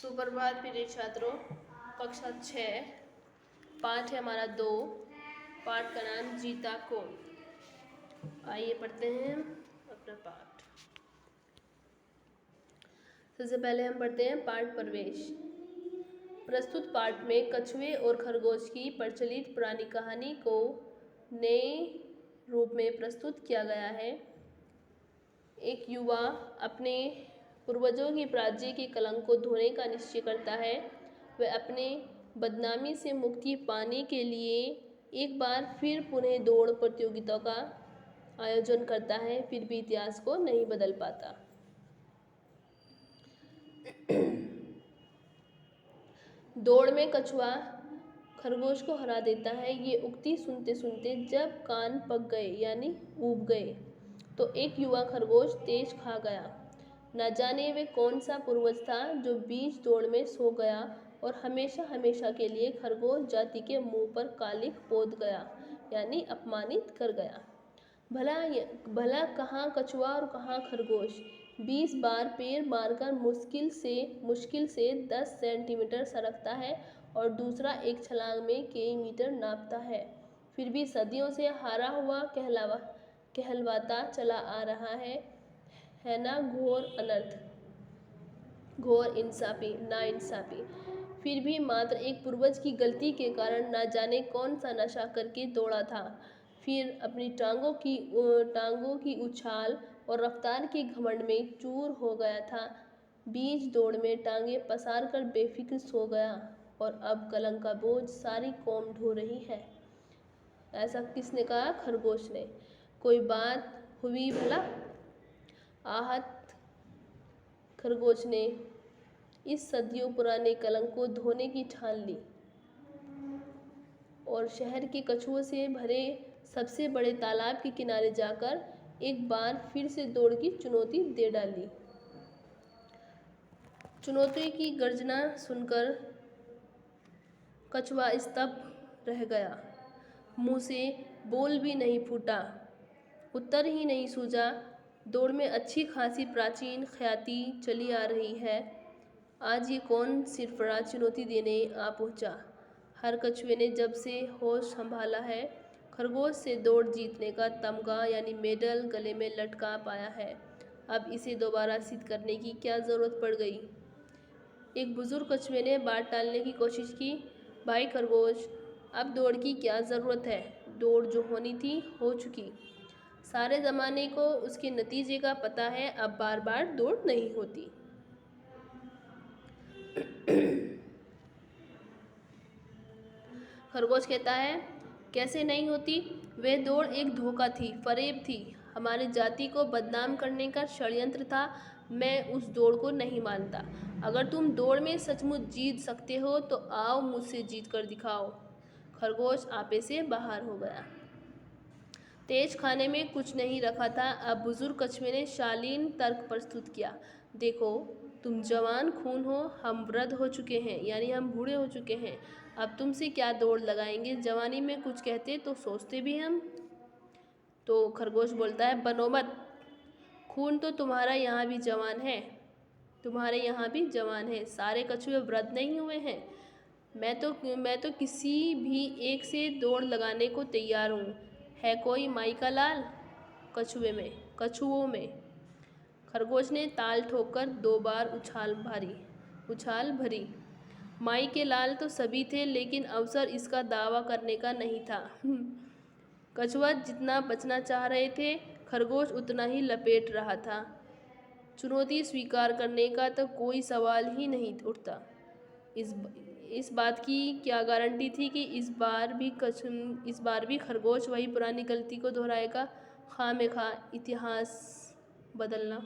सुप्रभात प्रिय छात्रों। कक्षा 6 पाठ है हमारा 2। पाठ का नाम जीता कौन। आइए पढ़ते हैं अपना पाठ। सबसे पहले हम पढ़ते हैं पाठ प्रवेश। प्रस्तुत पाठ में कछुए और खरगोश की प्रचलित पुरानी कहानी को नए रूप में प्रस्तुत किया गया है। एक युवा अपने पूर्वजों की पराजय के कलंक को धोने का निश्चय करता है। वह अपने बदनामी से मुक्ति पाने के लिए एक बार फिर पुनः दौड़ प्रतियोगिता का आयोजन करता है, फिर भी इतिहास को नहीं बदल पाता। दौड़ में कछुआ खरगोश को हरा देता है। ये उक्ति सुनते सुनते जब कान पक गए यानी ऊब गए तो एक युवा खरगोश तेज खा गया। न जाने वे कौन सा पूर्वज था जो बीच दौड़ में सो गया और हमेशा हमेशा के लिए खरगोश जाति के मुंह पर कालिख पोत गया यानी अपमानित कर गया। भला कहाँ कछुआ और कहाँ खरगोश। 20 बार पैर मारकर मुश्किल से 10 सेंटीमीटर सरकता है और दूसरा एक छलांग में कई मीटर नापता है, फिर भी सदियों से हारा हुआ कहलवाता चला आ रहा है ना घोर अनर्थ, घोर नाइंसाफी। फिर भी मात्र एक पूर्वज की गलती के कारण न जाने कौन सा नशा करके दौड़ा था, फिर अपनी टांगों की उछाल और रफ्तार के घमंड में चूर हो गया था। बीच दौड़ में टांगें पसार कर बेफिक्र सो गया और अब कलंक का बोझ सारी कौम ढो रही है। ऐसा किसने कहा? खरगोश ने। कोई बात हुई भला? आहत खरगोश ने इस सदियों पुराने कलंक को धोने की ठान ली और शहर के कछुओं से भरे सबसे बड़े तालाब के किनारे जाकर एक बार फिर से दौड़ की चुनौती दे डाली। चुनौती की गर्जना सुनकर कछुआ स्तब्ध रह गया। मुंह से बोल भी नहीं फूटा, उत्तर ही नहीं सूझा। दौड़ में अच्छी खासी प्राचीन ख्याति चली आ रही है। आज ये कौन सिरफरा चुनौती देने आ पहुंचा। हर कछुए ने जब से होश संभाला है खरगोश से दौड़ जीतने का तमगा यानी मेडल गले में लटका पाया है। अब इसे दोबारा सिद्ध करने की क्या जरूरत पड़ गई। एक बुजुर्ग कछुए ने बात टालने की कोशिश की। भाई खरगोश, अब दौड़ की क्या जरूरत है। दौड़ जो होनी थी हो चुकी। सारे जमाने को उसके नतीजे का पता है। अब बार बार दौड़ नहीं होती। खरगोश कहता है, कैसे नहीं होती। वह दौड़ एक धोखा थी, फरेब थी, हमारी जाति को बदनाम करने का षड्यंत्र था। मैं उस दौड़ को नहीं मानता। अगर तुम दौड़ में सचमुच जीत सकते हो तो आओ मुझसे जीत कर दिखाओ। खरगोश आपे से बाहर हो गया। तेज खाने में कुछ नहीं रखा था। अब बुजुर्ग कछुए ने शालीन तर्क प्रस्तुत किया। देखो, तुम जवान खून हो, हम वृद्ध हो चुके हैं यानी हम बूढ़े हो चुके हैं। अब तुमसे क्या दौड़ लगाएंगे। जवानी में कुछ कहते तो सोचते भी हम। तो खरगोश बोलता है, बनो मत। खून तो तुम्हारा यहाँ भी जवान है, तुम्हारे यहाँ भी जवान है। सारे कछुए वृद्ध नहीं हुए हैं। मैं तो किसी भी एक से दौड़ लगाने को तैयार हूँ। है कोई माई का लाल कछुओं में। खरगोश ने ताल ठोकर 2 बार उछाल भरी। माई के लाल तो सभी थे, लेकिन अवसर इसका दावा करने का नहीं था। कछुआ जितना बचना चाह रहे थे खरगोश उतना ही लपेट रहा था। चुनौती स्वीकार करने का तो कोई सवाल ही नहीं उठता। इस बात की क्या गारंटी थी कि इस बार भी खरगोश वही पुरानी गलती को दोहराएगा। खामेखा इतिहास बदलना।